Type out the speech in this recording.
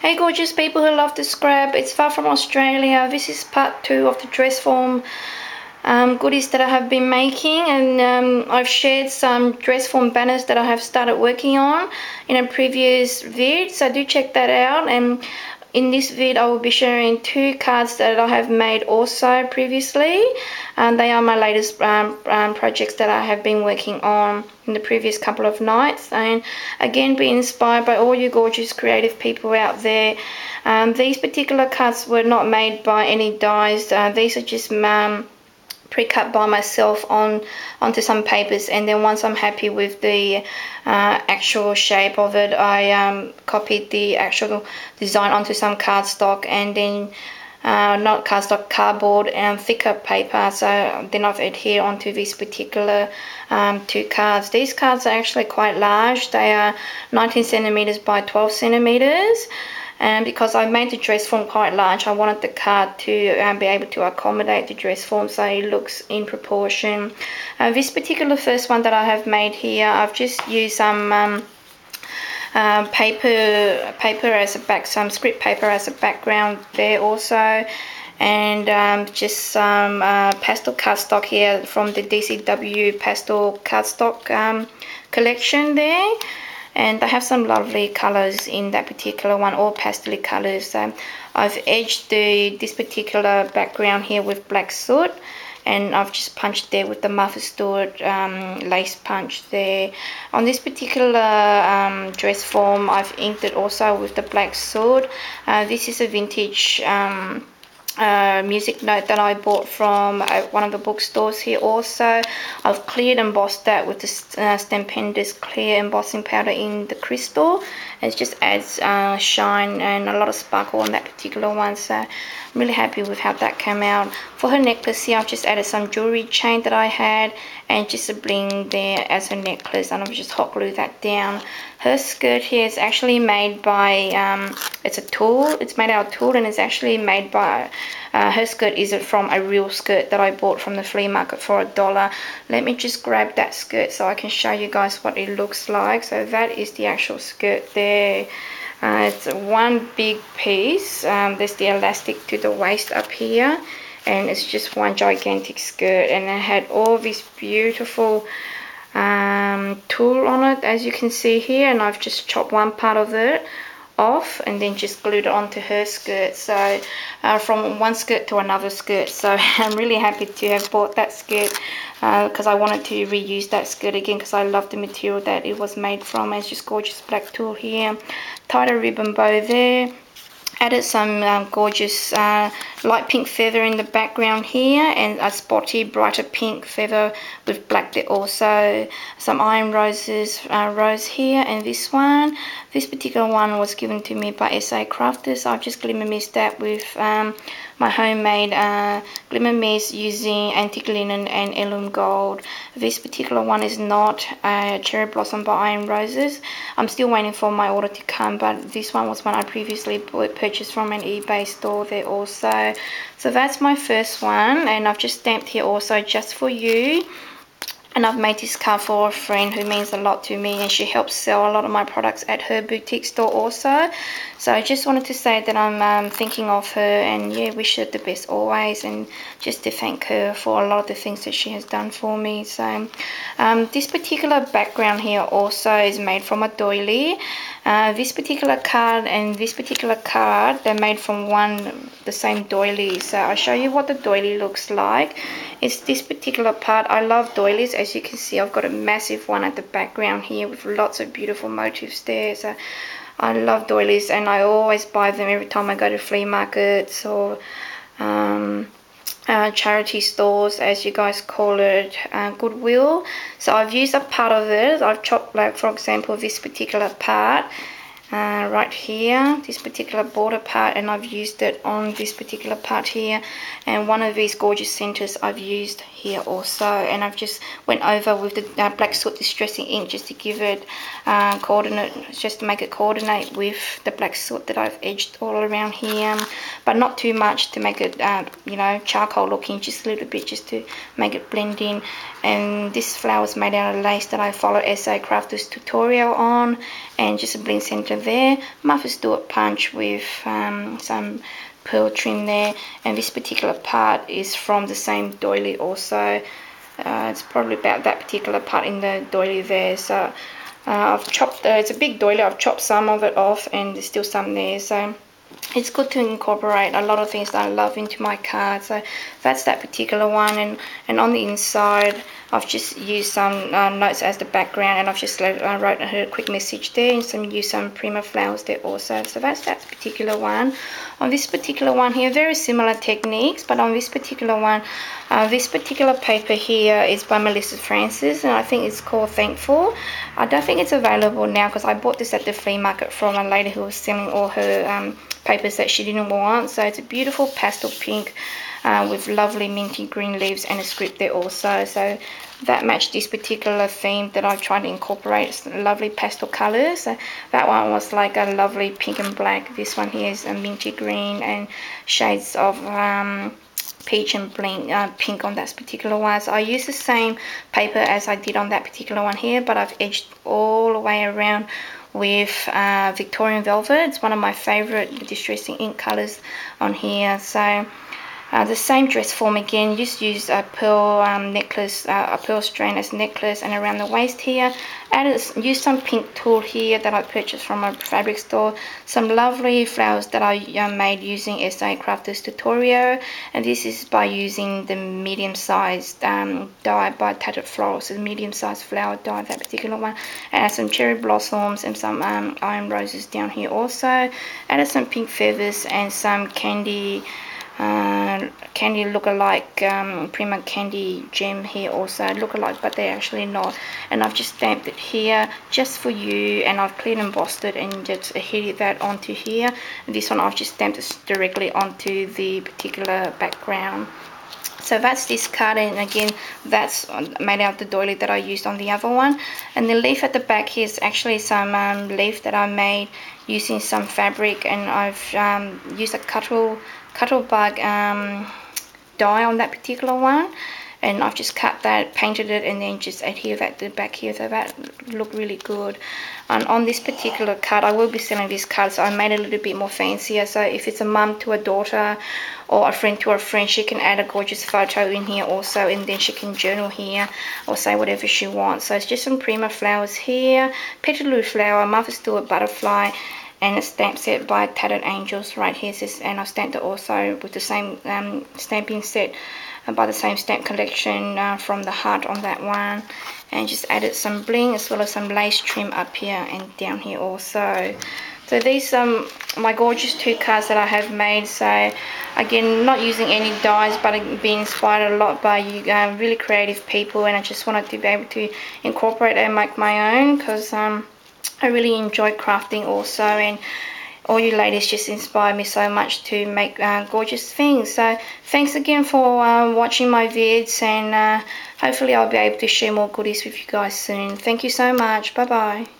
Hey gorgeous people who love to scrap, it's Far from Australia. This is part 2 of the dress form goodies that I have been making, and I've shared some dress form banners that I have started working on in a previous vid, so do check that out. And in this vid I will be sharing 2 cards that I have made also previously, and they are my latest projects that I have been working on in the previous couple of nights. And again, be inspired by all you gorgeous creative people out there. These particular cards were not made by any dies. These are just pre-cut by myself onto some papers, and then once I'm happy with the actual shape of it, I copied the actual design onto some cardstock, and then not cardstock, cardboard and thicker paper. So then I've adhered onto this particular 2 cards. These cards are actually quite large. They are 19 centimeters by 12 centimeters. And because I made the dress form quite large, I wanted the card to be able to accommodate the dress form so it looks in proportion. This particular first one that I have made here, I've just used some paper as a back, some script paper as a background there also, and just some pastel cardstock here from the DCW pastel cardstock collection there. And I have some lovely colours in that particular one, all pastel colours. I've edged this particular background here with black soot, and I've just punched there with the Martha Stewart lace punch there. On this particular dress form, I've inked it also with the black soot. This is a vintage music note that I bought from one of the bookstores here also. I've cleared embossed that with the Stupendous clear embossing powder in the crystal. It just adds shine and a lot of sparkle on that particular one, so I'm really happy with how that came out. For her necklace here, I've just added some jewelry chain that I had and just a bling there as her necklace, and I've just hot glued that down. Her skirt here is actually made by, it's a tulle, it's made out of tulle, and it's actually made by, her skirt is from a real skirt that I bought from the flea market for $1. Let me just grab that skirt so I can show you guys what it looks like. So that is the actual skirt there. It's one big piece. There's the elastic to the waist up here, and it's just one gigantic skirt, and it had all this beautiful tulle on it, as you can see here, and I've just chopped one part of it off and then just glued it onto her skirt, so from one skirt to another skirt. So I'm really happy to have bought that skirt because I wanted to reuse that skirt again because I love the material that it was made from. It's just gorgeous black tulle here. Tied a ribbon bow there. Added some gorgeous light pink feather in the background here, and a spotty brighter pink feather with black there also. Some iron roses rose here, and this one. This particular one was given to me by SA Crafters. So I've just glimmer mist that with my homemade glimmer mist using antique linen and heirloom gold. This particular one is not cherry blossom by iron roses. I'm still waiting for my order to come, but this one was one I previously purchased from an eBay store there also. So that's my first one, and I've just stamped here also just for you. And I've made this card for a friend who means a lot to me, and she helps sell a lot of my products at her boutique store also. So I just wanted to say that I'm thinking of her, and yeah, wish her the best always, and just to thank her for a lot of the things that she has done for me. So this particular background here also is made from a doily. This particular card and this particular card, they're made from the same doily. So I'll show you what the doily looks like. It's this particular part. I love doilies. As you can see, I've got a massive one at the background here with lots of beautiful motifs there. So I love doilies, and I always buy them every time I go to flea markets or charity stores, as you guys call it, Goodwill. So I've used a part of it. I've chopped, like for example, this particular part right here, this particular border part, and I've used it on this particular part here, and one of these gorgeous centers I've used here also, and I've just went over with the black soot distressing ink just to give it just to make it coordinate with the black soot that I've edged all around here, but not too much to make it you know, charcoal looking, just a little bit just to make it blend in. and this flower is made out of lace that I followed SA Crafters tutorial on, and just a bling center there, Martha Stewart punch with some pearl trim there, and this particular part is from the same doily also. It's probably about that particular part in the doily there. So I've chopped, it's a big doily, I've chopped some of it off and there's still some there. So it's good to incorporate a lot of things that I love into my card. So that's that particular one, and on the inside I've just used some notes as the background, and I've just wrote her a quick message there, and used some Prima flowers there also. So that's that particular one. On this particular one here, very similar techniques, but on this particular one, this particular paper here is by Melissa Francis, and I think it's called Thankful. I don't think it's available now because I bought this at the flea market from a lady who was selling all her papers that she didn't want. So it's a beautiful pastel pink with lovely minty green leaves and a script there also. So that matched this particular theme that I tried to incorporate. It's lovely pastel colors. So that one was like a lovely pink and black. This one here is a minty green and shades of peach and bling, pink on that particular one. So I used the same paper as I did on that particular one here, but I've edged all the way around with Victorian Velvet. It's one of my favorite distressing ink colors on here. So the same dress form again, just use a pearl necklace, a pearl strand as necklace, and around the waist here, use some pink tulle here that I purchased from a fabric store, some lovely flowers that I made using SA Crafters tutorial, and this is by using the medium-sized die by Tattered Florals, so the medium-sized flower die, that particular one. Add some cherry blossoms and some iron roses down here also, added some pink feathers and some candy look-alike Prima Candy gem here also, look-alike, but they're actually not. And I've just stamped it here just for you, and I've clean embossed it and just adhered that onto here. And this one I've just stamped it directly onto the particular background. So that's this card, and again that's made out of the doily that I used on the other one. And the leaf at the back here is actually some leaf that I made using some fabric, and I've used a Cuttlebug die on that particular one, and I've just cut that, painted it, and then just adhered that to the back here, so that looked really good. And on this particular card, I will be selling this card, so I made it a little bit more fancier. So if it's a mum to a daughter or a friend to a friend, she can add a gorgeous photo in here also, and then she can journal here or say whatever she wants. So it's just some Prima flowers here, petaloo flower, Martha Stewart butterfly, and a stamp set by Tattered Angels right here. And I stamped it also with the same stamping set by the same stamp collection from the heart on that one, and just added some bling as well as some lace trim up here and down here also. So these are my gorgeous two cards that I have made. So again, not using any dies, but being inspired a lot by you really creative people, and I just wanted to be able to incorporate and make my own, because I really enjoy crafting also, and all you ladies just inspire me so much to make gorgeous things. So thanks again for watching my vids, and hopefully I'll be able to share more goodies with you guys soon. Thank you so much. Bye bye.